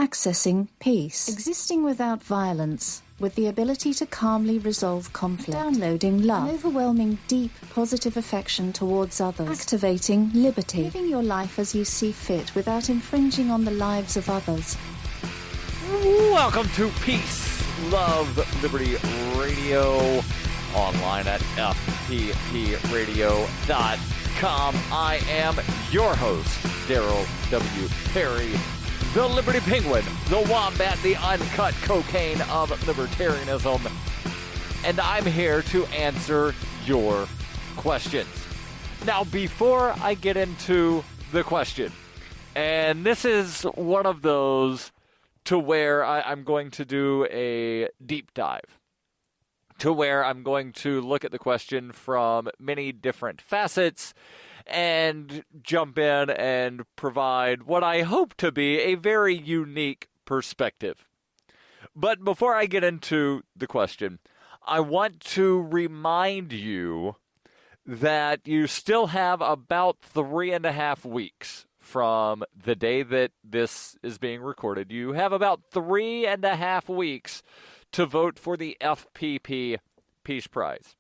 Accessing peace. Existing without violence, with the ability to calmly resolve conflict. Downloading love. An overwhelming, deep, positive affection towards others. Activating liberty. Living your life as you see fit without infringing on the lives of others. Welcome to Peace, Love, Liberty Radio, online at fppradio.com. I am your host, Darryl W. Perry, the Liberty Penguin, the Wombat, the uncut cocaine of libertarianism, and I'm here to answer your questions. Now, before I get into the question, and this is one of those to where I'm going to do a deep dive, to where I'm going to look at the question from many different facets and jump in and provide what I hope to be a very unique perspective. But before I get into the question, I want to remind you that you still have about 3.5 weeks from the day that this is being recorded. You have about 3.5 weeks to vote for the FPP Peace Prize.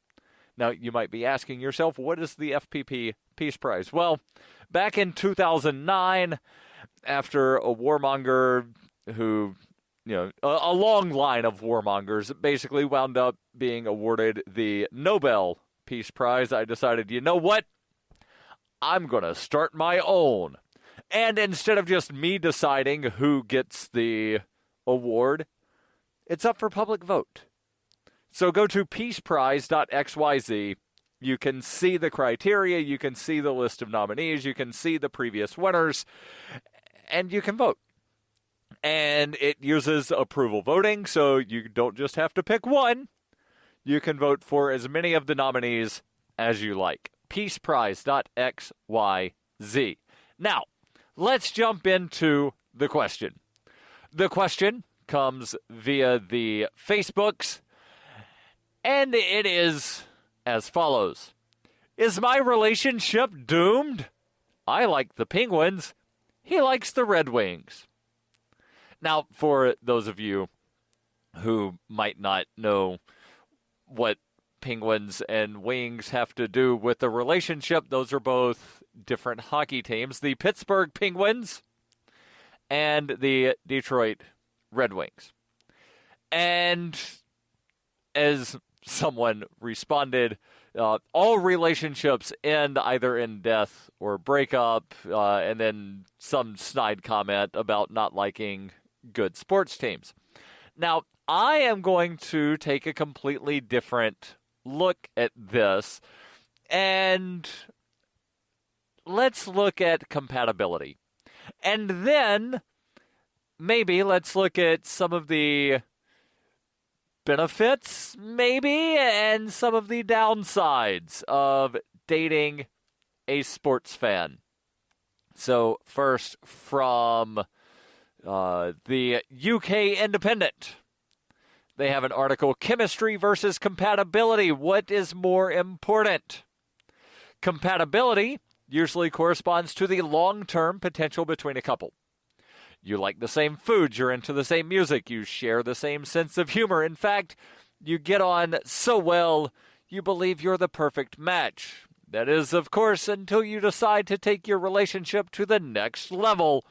Now, you might be asking yourself, what is the FPP Peace Prize? Well, back in 2009, after a warmonger who, a long line of warmongers basically wound up being awarded the Nobel Peace Prize, I decided, you know what? I'm going to start my own. And instead of just me deciding who gets the award, it's up for public vote. So go to peaceprize.xyz. You can see the criteria, you can see the list of nominees, you can see the previous winners, and you can vote. And it uses approval voting, so you don't just have to pick one. You can vote for as many of the nominees as you like. peaceprize.xyz. Now, let's jump into the question. The question comes via the Facebooks, and it is as follows. Is my relationship doomed? I like the Penguins. He likes the Red Wings. Now, for those of you who might not know what Penguins and Wings have to do with the relationship, those are both different hockey teams. The Pittsburgh Penguins and the Detroit Red Wings. And as someone responded, all relationships end either in death or breakup, and then some snide comment about not liking good sports teams. Now, I am going to take a completely different look at this, and let's look at compatibility. And then maybe let's look at some of the benefits, maybe, and some of the downsides of dating a sports fan. So first, from the UK Independent, they have an article, Chemistry versus Compatibility. What is more important? Compatibility usually corresponds to the long-term potential between a couple. You like the same foods, you're into the same music, you share the same sense of humor. In fact, you get on so well, you believe you're the perfect match. That is, of course, until you decide to take your relationship to the next level.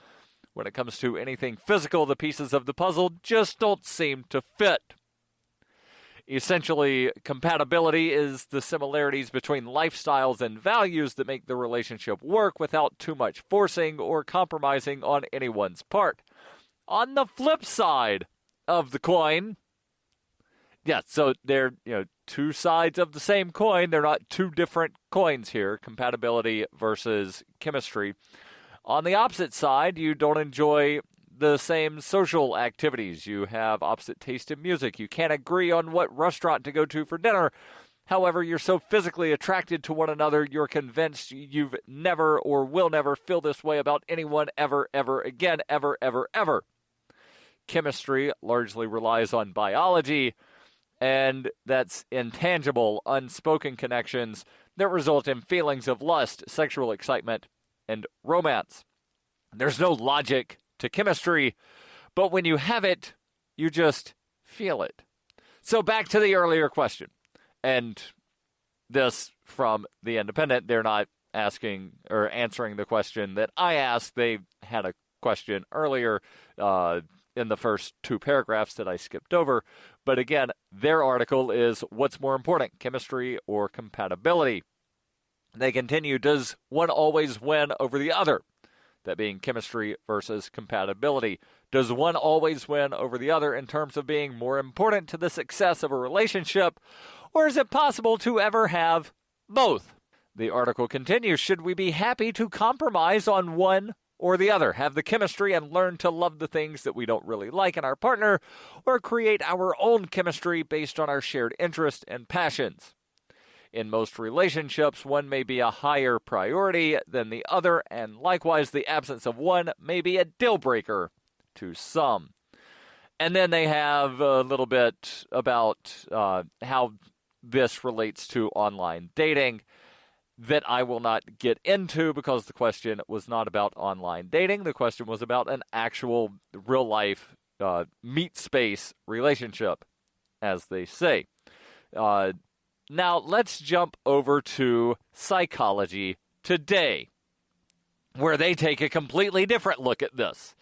When it comes to anything physical, the pieces of the puzzle just don't seem to fit. Essentially, compatibility is the similarities between lifestyles and values that make the relationship work without too much forcing or compromising on anyone's part. On the flip side of the coin, so they're two sides of the same coin. They're not two different coins here, compatibility versus chemistry. On the opposite side, you don't enjoy the same social activities. You have opposite taste in music. You can't agree on what restaurant to go to for dinner. However, you're so physically attracted to one another, you're convinced you've never or will never feel this way about anyone ever, ever again, ever, ever, ever. Chemistry largely relies on biology, and that's intangible, unspoken connections that result in feelings of lust, sexual excitement, and romance. There's no logic to chemistry, But when you have it, you just feel it. So back to the earlier question. And this from The Independent, they're not asking or answering the question that I asked. They had a question earlier in the first two paragraphs that I skipped over. But again, their article is, what's more important, chemistry or compatibility? They continue, does one always win over the other? That being chemistry versus compatibility. Does one always win over the other in terms of being more important to the success of a relationship? Or is it possible to ever have both? The article continues, should we be happy to compromise on one or the other, have the chemistry and learn to love the things that we don't really like in our partner, or create our own chemistry based on our shared interests and passions? In most relationships, one may be a higher priority than the other, and likewise, the absence of one may be a deal breaker to some. And then they have a little bit about how this relates to online dating that I will not get into because the question was not about online dating. The question was about an actual real-life meat space relationship, as they say. Now, let's jump over to Psychology Today, where they take a completely different look at this.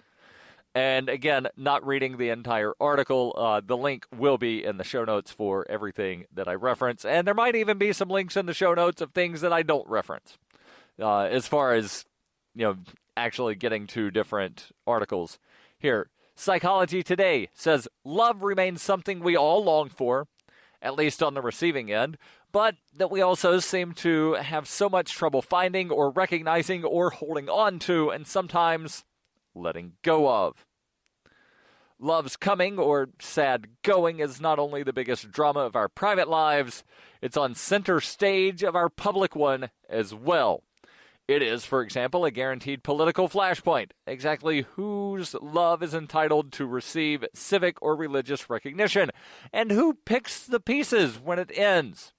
And again, not reading the entire article, the link will be in the show notes for everything that I reference. And there might even be some links in the show notes of things that I don't reference, as far as, actually getting to different articles. Here, Psychology Today says, love remains something we all long for, at least on the receiving end, but that we also seem to have so much trouble finding or recognizing or holding on to, and sometimes letting go of. Love's coming, or sad going, is not only the biggest drama of our private lives, it's on center stage of our public one as well. It is, for example, a guaranteed political flashpoint. Exactly whose love is entitled to receive civic or religious recognition, and who picks the pieces when it ends.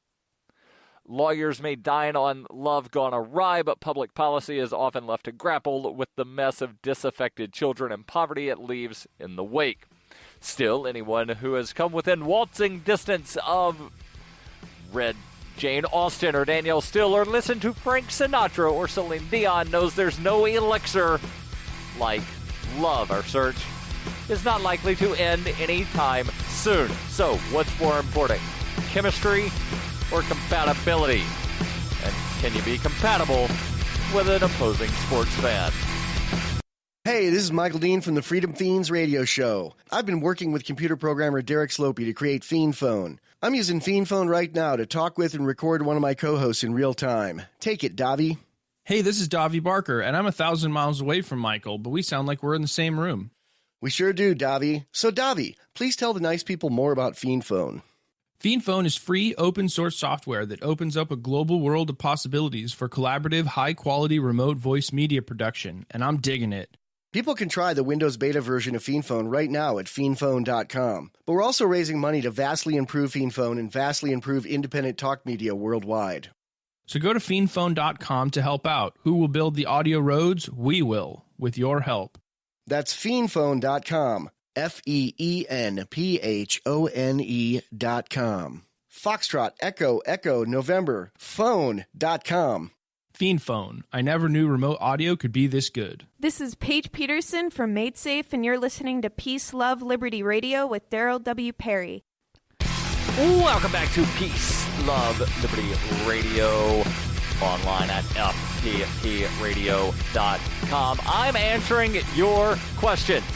Lawyers may dine on love gone awry, but public policy is often left to grapple with the mess of disaffected children and poverty it leaves in the wake. Still, anyone who has come within waltzing distance of read Jane Austen or Danielle Steele or listened to Frank Sinatra or Celine Dion knows there's no elixir like love. Our search is not likely to end anytime soon. So, what's more important, chemistry or compatibility? And can you be compatible with an opposing sports fan? Hey, this is Michael Dean from the Freedom Fiends radio show. I've been working with computer programmer Derek Slopey to create Fiend Phone. I'm using Fiend Phone right now to talk with and record one of my co-hosts in real time. Take it, Davi. Hey, this is Davi Barker, and I'm 1,000 miles away from Michael, but we sound like we're in the same room. We sure do, Davi. So, Davi, please tell the nice people more about Fiend Phone. Fiend Phone is free, open-source software that opens up a global world of possibilities for collaborative, high-quality remote voice media production, and I'm digging it. People can try the Windows beta version of Fiend Phone right now at fiendphone.com. But we're also raising money to vastly improve Fiend Phone and vastly improve independent talk media worldwide. So go to fiendphone.com to help out. Who will build the audio roads? We will, with your help. That's fiendphone.com. FEENPHONE.com. Foxtrot, Echo, November, phone.com. Fiend Phone. I never knew remote audio could be this good. This is Paige Peterson from Made Safe, and you're listening to Peace, Love, Liberty Radio with Darryl W. Perry. Welcome back to Peace, Love, Liberty Radio, online at fppradio.com. I'm answering your questions.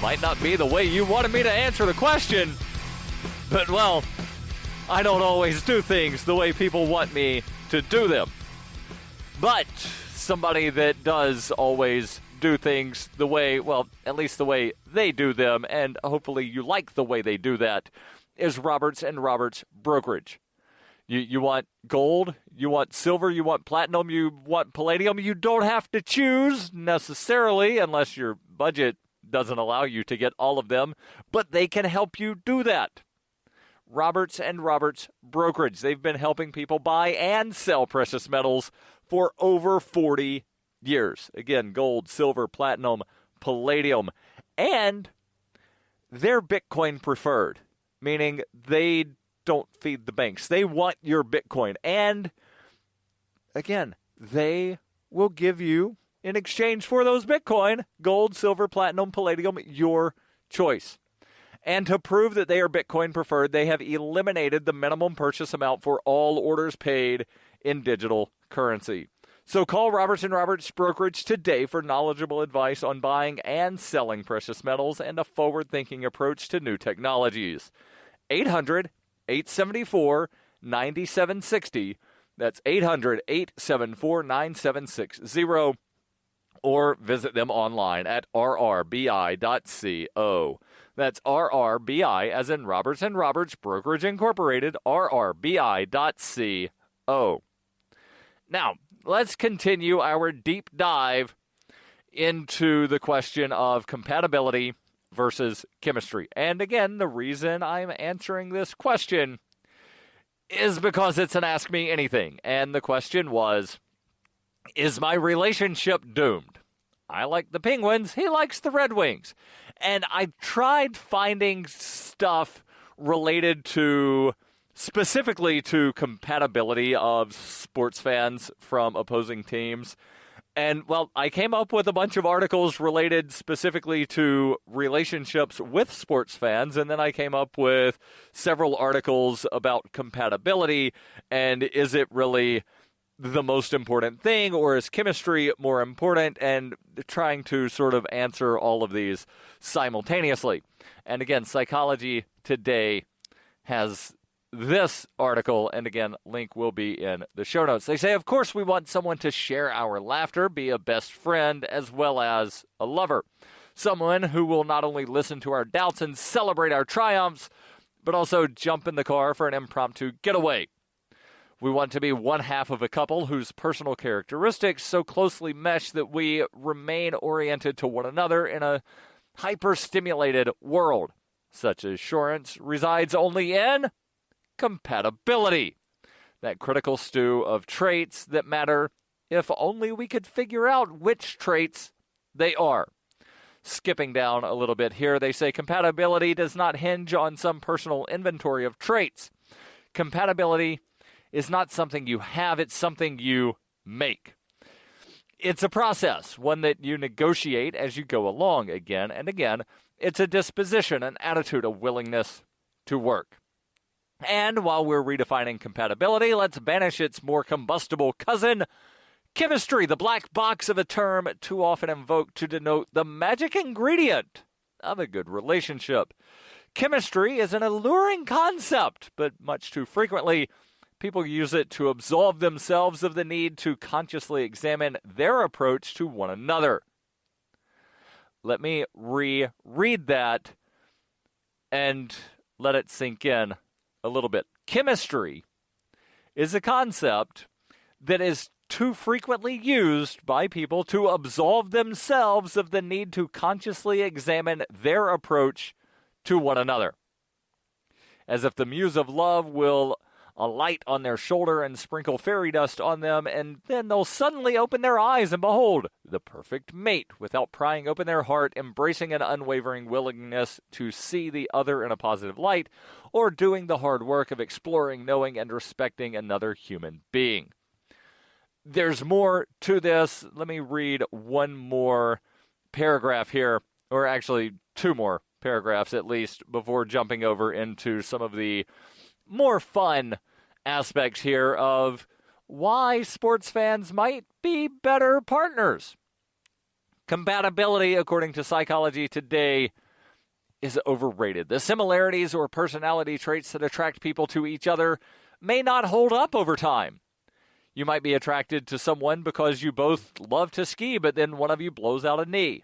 Might not be the way you wanted me to answer the question, but, well, I don't always do things the way people want me to do them. But somebody that does always do things the way, well, at least the way they do them, and hopefully you like the way they do that, is Roberts & Roberts Brokerage. You want gold, you want silver, you want platinum, you want palladium. You don't have to choose necessarily unless your budget doesn't allow you to get all of them, but they can help you do that. Roberts & Roberts Brokerage. They've been helping people buy and sell precious metals for over 40 years. Again, gold, silver, platinum, palladium. And they're Bitcoin preferred, meaning they don't feed the banks. They want your Bitcoin. And again, they will give you, in exchange for those Bitcoin, gold, silver, platinum, palladium, your choice. And to prove that they are Bitcoin preferred, they have eliminated the minimum purchase amount for all orders paid in digital currency. So call Roberts & Roberts Brokerage today for knowledgeable advice on buying and selling precious metals and a forward-thinking approach to new technologies. 800-874-9760. That's 800-874-9760. Or visit them online at rrbi.co. That's RRBI, as in Roberts & Roberts Brokerage Incorporated, rrbi.co. Now, let's continue our deep dive into the question of compatibility versus chemistry. And again, the reason I'm answering this question is because it's an Ask Me Anything. And the question was, is my relationship doomed? I like the Penguins. He likes the Red Wings. And I tried finding stuff related to, specifically to compatibility of sports fans from opposing teams. And, well, I came up with a bunch of articles related specifically to relationships with sports fans, and then I came up with several articles about compatibility, and is it really the most important thing, or is chemistry more important, and trying to sort of answer all of these simultaneously. And again, Psychology Today has this article, and again, link will be in the show notes. They say, of course, we want someone to share our laughter, be a best friend, as well as a lover. Someone who will not only listen to our doubts and celebrate our triumphs, but also jump in the car for an impromptu getaway. We want to be one half of a couple whose personal characteristics so closely mesh that we remain oriented to one another in a hyper-stimulated world. Such assurance resides only in compatibility, that critical stew of traits that matter if only we could figure out which traits they are. Skipping down a little bit here, they say compatibility does not hinge on some personal inventory of traits. Compatibility is not something you have, it's something you make. It's a process, one that you negotiate as you go along again and again. It's a disposition, an attitude, a willingness to work. And while we're redefining compatibility, let's banish its more combustible cousin, chemistry, the black box of a term too often invoked to denote the magic ingredient of a good relationship. Chemistry is an alluring concept, but much too frequently, people use it to absolve themselves of the need to consciously examine their approach to one another. Let me reread that and let it sink in a little bit. Chemistry is a concept that is too frequently used by people to absolve themselves of the need to consciously examine their approach to one another. As if the muse of love will alight on their shoulder and sprinkle fairy dust on them, and then they'll suddenly open their eyes and behold the perfect mate without prying open their heart, embracing an unwavering willingness to see the other in a positive light, or doing the hard work of exploring, knowing, and respecting another human being. There's more to this. Let me read one more paragraph here, or actually two more paragraphs at least, before jumping over into some of the more fun aspects here of why sports fans might be better partners. Compatibility, according to Psychology Today, is overrated. The similarities or personality traits that attract people to each other may not hold up over time. You might be attracted to someone because you both love to ski, but then one of you blows out a knee.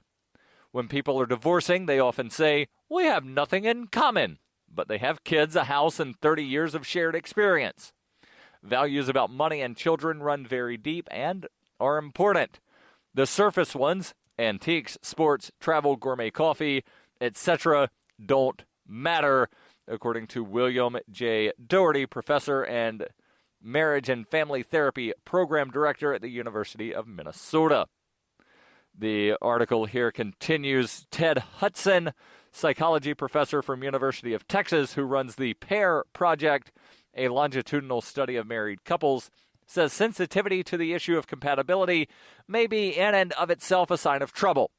When people are divorcing, they often say, "We have nothing in common," but they have kids, a house, and 30 years of shared experience. Values about money and children run very deep and are important. The surface ones, antiques, sports, travel, gourmet coffee, etc., don't matter, according to William J. Doherty, professor and marriage and family therapy program director at the University of Minnesota. The article here continues. Ted Hudson, psychology professor from University of Texas who runs the PAIR Project, a longitudinal study of married couples, says sensitivity to the issue of compatibility may be in and of itself a sign of trouble.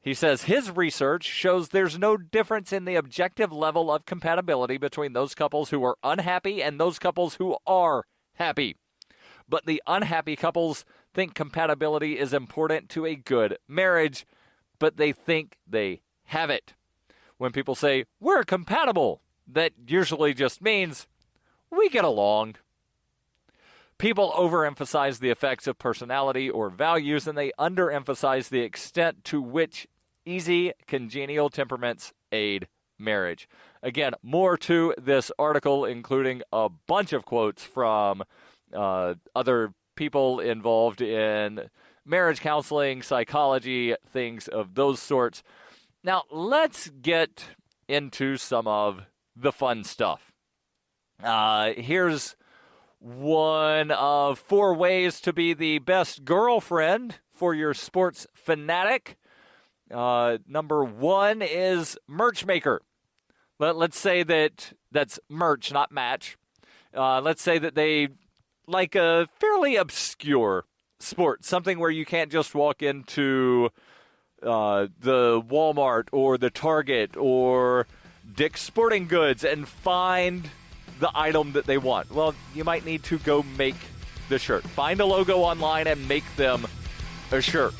He says his research shows there's no difference in the objective level of compatibility between those couples who are unhappy and those couples who are happy. But the unhappy couples think compatibility is important to a good marriage, but they think they have it. When people say, we're compatible, that usually just means we get along. People overemphasize the effects of personality or values, and they underemphasize the extent to which easy, congenial temperaments aid marriage. Again, more to this article, including a bunch of quotes from other people involved in marriage counseling, psychology, things of those sorts. Now, let's get into some of the fun stuff. Here's one of 4 ways to be the best girlfriend for your sports fanatic. Number 1 is merch maker. Let's say that's merch, not match. Let's say that they like a fairly obscure sport, something where you can't just walk into the Walmart or the Target or Dick's Sporting Goods and find the item that they want. Well, you might need to go make the shirt. Find a logo online and make them a shirt.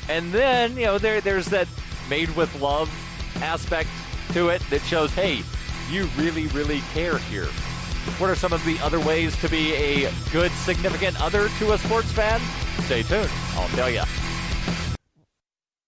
And then, there's that made with love aspect to it that shows, hey, you really, really care here. What are some of the other ways to be a good significant other to a sports fan? Stay tuned. I'll tell you.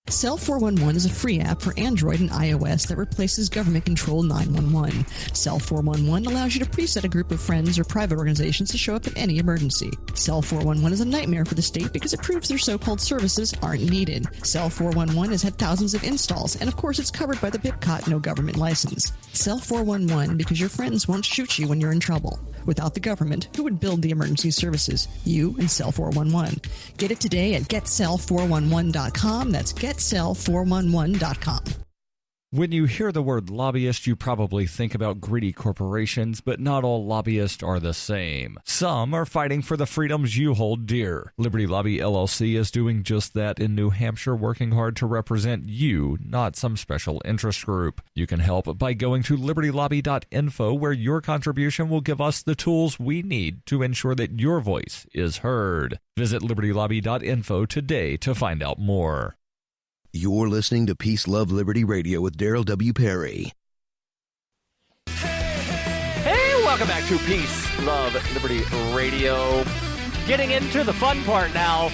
Cell 411 is a free app for Android and iOS that replaces government-controlled 911. Cell 411 allows you to preset a group of friends or private organizations to show up in any emergency. Cell 411 is a nightmare for the state because it proves their so-called services aren't needed. Cell 411 has had thousands of installs, and of course it's covered by the BIPCOT no government license. Cell 411 because your friends won't shoot you when you're in trouble. Without the government, who would build the emergency services? You and Cell 411. Get it today at getcell411.com. That's getcell411.com. When you hear the word lobbyist, you probably think about greedy corporations, but not all lobbyists are the same. Some are fighting for the freedoms you hold dear. Liberty Lobby LLC is doing just that in New Hampshire, working hard to represent you, not some special interest group. You can help by going to libertylobby.info, where your contribution will give us the tools we need to ensure that your voice is heard. Visit libertylobby.info today to find out more. You're listening to Peace, Love, Liberty Radio with Darryl W. Perry. Hey, welcome back to Peace, Love, Liberty Radio. Getting into the fun part now,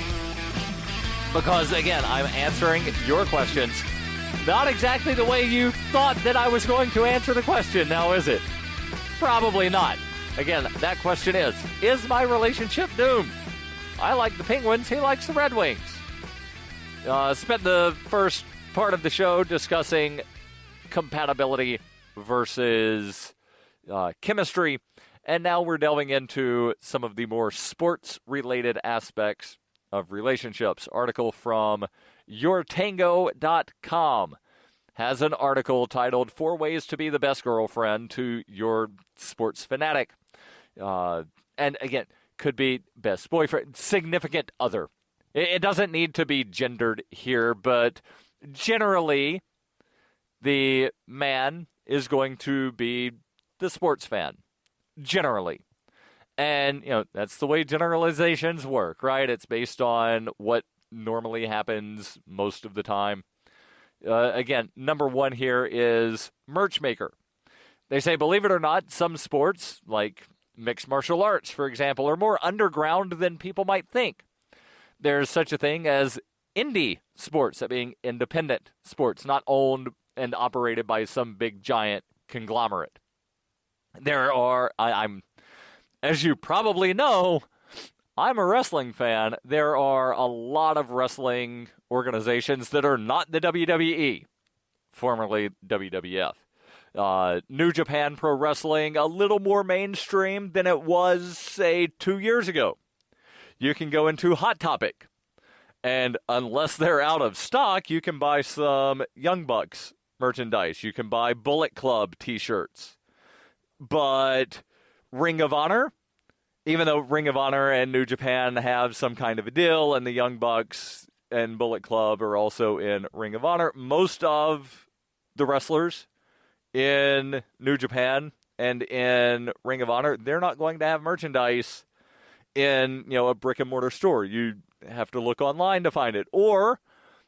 because, again, I'm answering your questions. Not exactly the way you thought that I was going to answer the question, now is it? Probably not. Again, that question is my relationship doomed? I like the Penguins, he likes the Red Wings. Spent the first part of the show discussing compatibility versus chemistry, and now we're delving into some of the more sports-related aspects of relationships. Article from yourtango.com has an article titled 4 Ways to Be the Best Girlfriend to Your Sports Fanatic. And again, could be best boyfriend, significant other. It doesn't need to be gendered here, but generally, the man is going to be the sports fan. Generally. And, that's the way generalizations work, right? It's based on what normally happens most of the time. Again, number 1 here is merch maker. They say, believe it or not, some sports, like mixed martial arts, for example, are more underground than people might think. There's such a thing as indie sports, that being independent sports, not owned and operated by some big giant conglomerate. There are, I'm, as you probably know, I'm a wrestling fan. There are a lot of wrestling organizations that are not the WWE, formerly WWF. New Japan Pro Wrestling, a little more mainstream than it was, say, 2 years ago. You can go into Hot Topic, And unless they're out of stock, you can buy some Young Bucks merchandise. You can buy Bullet Club t-shirts. But Ring of Honor, even though Ring of Honor and New Japan have some kind of a deal, and the Young Bucks and Bullet Club are also in Ring of Honor, most of the wrestlers in New Japan and in Ring of Honor, they're not going to have merchandise in, a brick and mortar store. You have to look online to find it. Or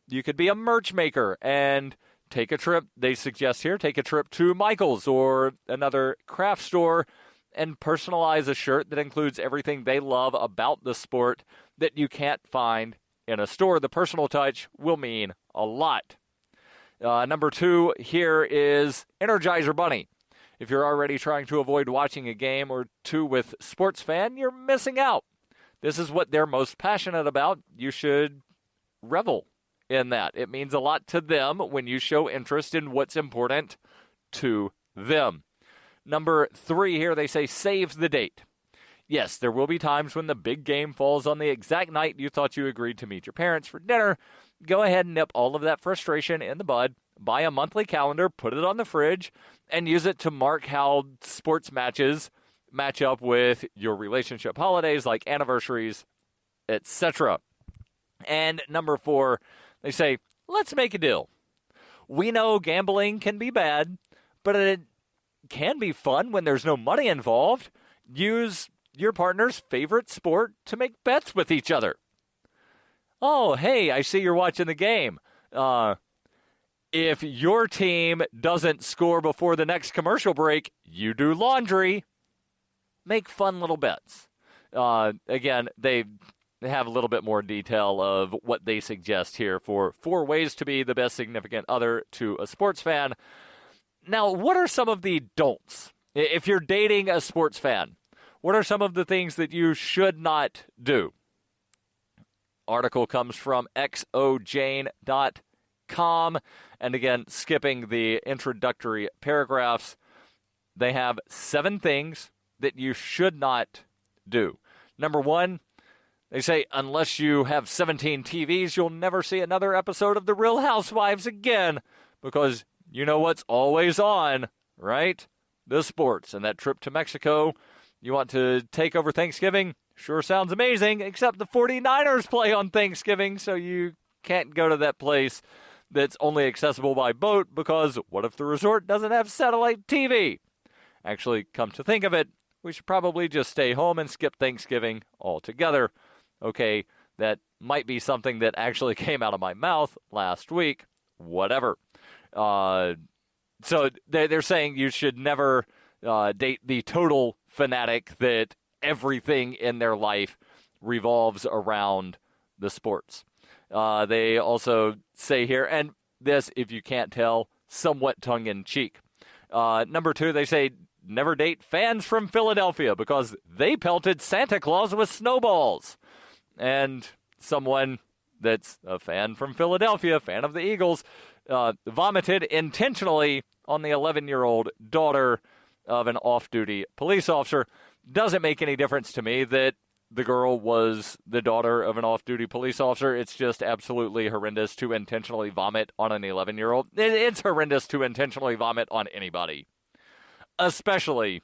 you could be a merch maker and take a trip, they suggest here, take a trip to Michael's or another craft store and personalize a shirt that includes everything they love about the sport that you can't find in a store. The personal touch will mean a lot. Number 2 here is Energizer Bunny. If you're already trying to avoid watching a game or two with Sports Fan, you're missing out. This is what they're most passionate about. You should revel in that. It means a lot to them when you show interest in what's important to them. Number 3 here, they say save the date. Yes, there will be times when the big game falls on the exact night you thought you agreed to meet your parents for dinner. Go ahead and nip all of that frustration in the bud. Buy a monthly calendar, put it on the fridge, and use it to mark how sports matches match up with your relationship holidays like anniversaries, etc. And number 4, they say, let's make a deal. We know gambling can be bad, but it can be fun when there's no money involved. Use your partner's favorite sport to make bets with each other. Oh, hey, I see you're watching the game. If your team doesn't score before the next commercial break, you do laundry. Make fun little bets. Again, they have a little bit more detail of what they suggest here for 4 ways to be the best significant other to a sports fan. Now, what are some of the don'ts? If you're dating a sports fan, what are some of the things that you should not do? Article comes from xojane.com. And again, skipping the introductory paragraphs, they have 7 things that you should not do. Number 1, they say, unless you have 17 TVs, you'll never see another episode of The Real Housewives again, because you know what's always on, right? The sports. And that trip to Mexico you want to take over Thanksgiving sure sounds amazing, except the 49ers play on Thanksgiving, so you can't go to that place that's only accessible by boat, because what if the resort doesn't have satellite TV? Actually, come to think of it, we should probably just stay home and skip Thanksgiving altogether. Okay, that might be something that actually came out of my mouth last week. Whatever. So they're saying you should never date the total fanatic that everything in their life revolves around the sports. They also say here, and this, if you can't tell, somewhat tongue-in-cheek. Number 2, they say, never date fans from Philadelphia because they pelted Santa Claus with snowballs. And someone that's a fan from Philadelphia, fan of the Eagles, vomited intentionally on the 11-year-old daughter of an off-duty police officer. Doesn't make any difference to me that the girl was the daughter of an off-duty police officer. It's just absolutely horrendous to intentionally vomit on an 11-year-old. It's horrendous to intentionally vomit on anybody, especially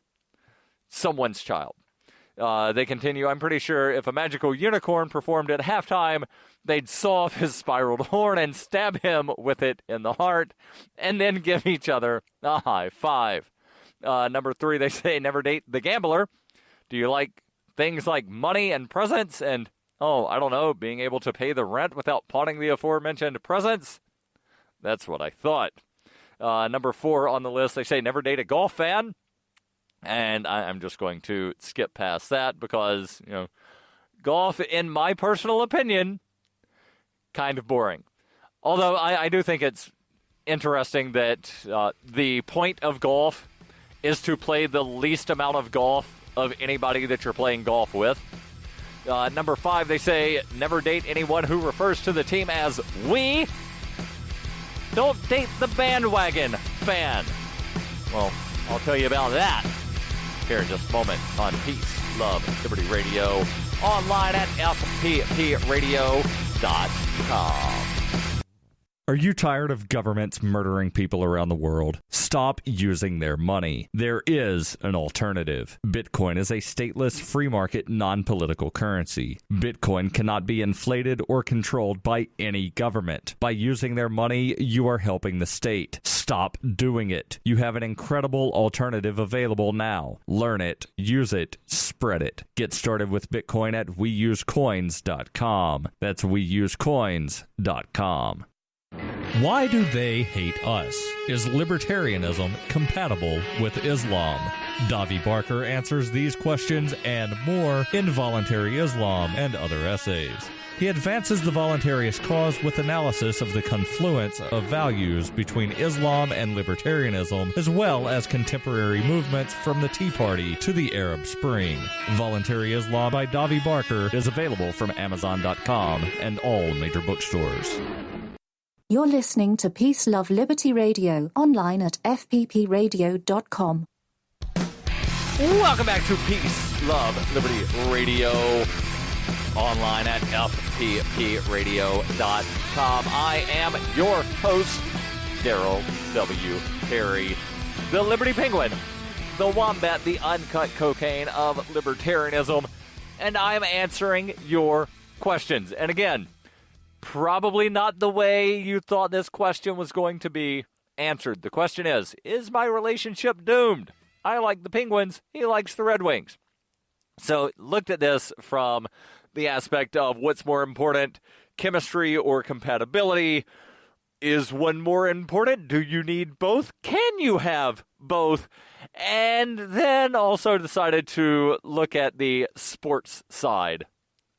someone's child. They continue, I'm pretty sure if a magical unicorn performed at halftime, they'd saw off his spiraled horn and stab him with it in the heart, and then give each other a high five. Number 3, they say never date the gambler. Do you like things like money and presents and, I don't know, being able to pay the rent without pawning the aforementioned presents? That's what I thought. Number 4 on the list, they say never date a golf fan. And I'm just going to skip past that because, golf, in my personal opinion, kind of boring. Although I do think it's interesting that the point of golf is to play the least amount of golf of anybody that you're playing golf with. Number 5, they say never date anyone who refers to the team as we. Don't date the bandwagon fan. Well, I'll tell you about that here in just a moment on Peace, Love, Liberty Radio, online at fppradio.com. Are you tired of governments murdering people around the world? Stop using their money. There is an alternative. Bitcoin is a stateless, free market, non-political currency. Bitcoin cannot be inflated or controlled by any government. By using their money, you are helping the state. Stop doing it. You have an incredible alternative available now. Learn it, use it, spread it. Get started with Bitcoin at weusecoins.com. That's weusecoins.com. Why do they hate us? Is libertarianism compatible with Islam? Davi Barker answers these questions and more in Voluntary Islam and Other Essays. He advances the voluntarist cause with analysis of the confluence of values between Islam and libertarianism, as well as contemporary movements from the Tea Party to the Arab Spring. Voluntary Islam by Davi Barker is available from Amazon.com and all major bookstores. You're listening to Peace, Love, Liberty Radio, online at fppradio.com. Welcome back to Peace, Love, Liberty Radio, online at fppradio.com. I am your host, Darryl W. Perry, the Liberty Penguin, the Wombat, the uncut cocaine of libertarianism, and I am answering your questions. And again, probably not the way you thought this question was going to be answered. The question is my relationship doomed? I like the Penguins. He likes the Red Wings. So looked at this from the aspect of what's more important, chemistry or compatibility. Is one more important? Do you need both? Can you have both? And then also decided to look at the sports side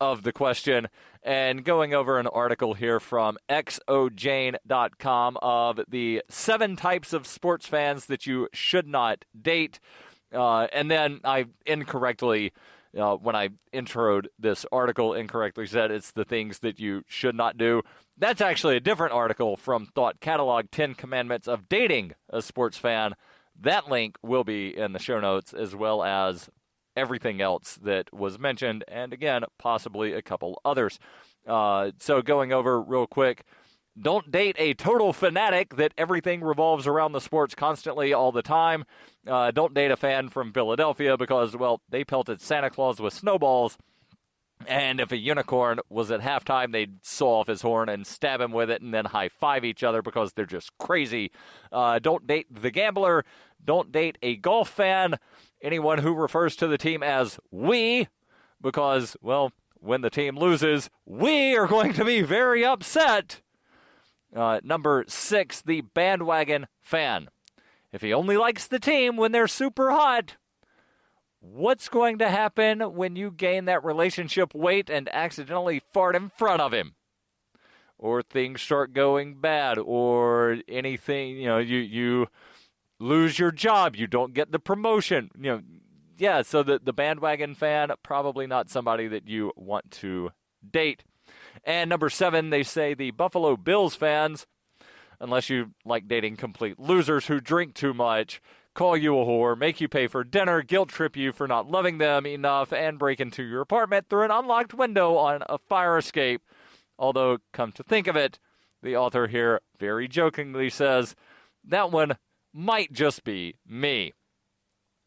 of the question, and going over an article here from xojane.com of the 7 types of sports fans that you should not date. And then I incorrectly, when I introed this article, incorrectly said it's the things that you should not do. That's actually a different article from Thought Catalog, 10 Commandments of Dating a Sports Fan. That link will be in the show notes, as well as everything else that was mentioned, and again, possibly a couple others. So going over real quick, don't date a total fanatic that everything revolves around the sports constantly all the time. Don't date a fan from Philadelphia because, well, they pelted Santa Claus with snowballs, and if a unicorn was at halftime, they'd saw off his horn and stab him with it and then high-five each other because they're just crazy. Don't date the gambler. Don't date a golf fan. Anyone who refers to the team as we, because, well, when the team loses, we are going to be very upset. Number 6, the bandwagon fan. If he only likes the team when they're super hot, what's going to happen when you gain that relationship weight and accidentally fart in front of him? Or things start going bad, or anything, you lose your job, you don't get the promotion, so the bandwagon fan, probably not somebody that you want to date. And number 7, they say the Buffalo Bills fans, unless you like dating complete losers who drink too much, call you a whore, make you pay for dinner, guilt trip you for not loving them enough, and break into your apartment through an unlocked window on a fire escape. Although, come to think of it, the author here very jokingly says, that one might just be me.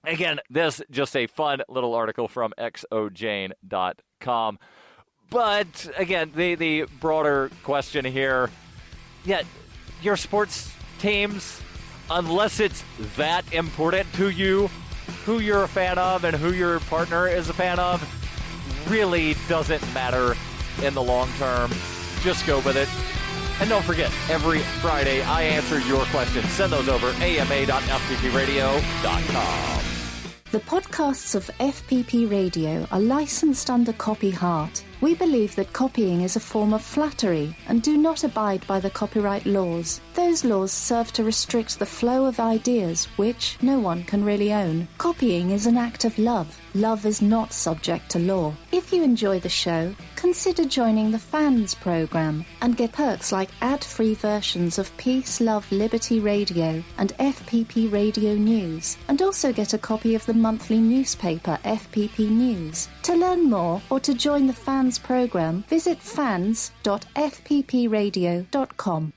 Again, this just a fun little article from xojane.com. But, again, the broader question here, your sports teams, unless it's that important to you, who you're a fan of and who your partner is a fan of, really doesn't matter in the long term. Just go with it. And don't forget, every Friday I answer your questions. Send those over, ama.fppradio.com. The podcasts of FPP Radio are licensed under Copy Heart. We believe that copying is a form of flattery and do not abide by the copyright laws. Those laws serve to restrict the flow of ideas which no one can really own. Copying is an act of love. Love is not subject to law. If you enjoy the show, consider joining the Fans program and get perks like ad-free versions of Peace, Love, Liberty Radio and FPP Radio News, and also get a copy of the monthly newspaper FPP News. To learn more or to join the Fans program, visit fans.fppradio.com.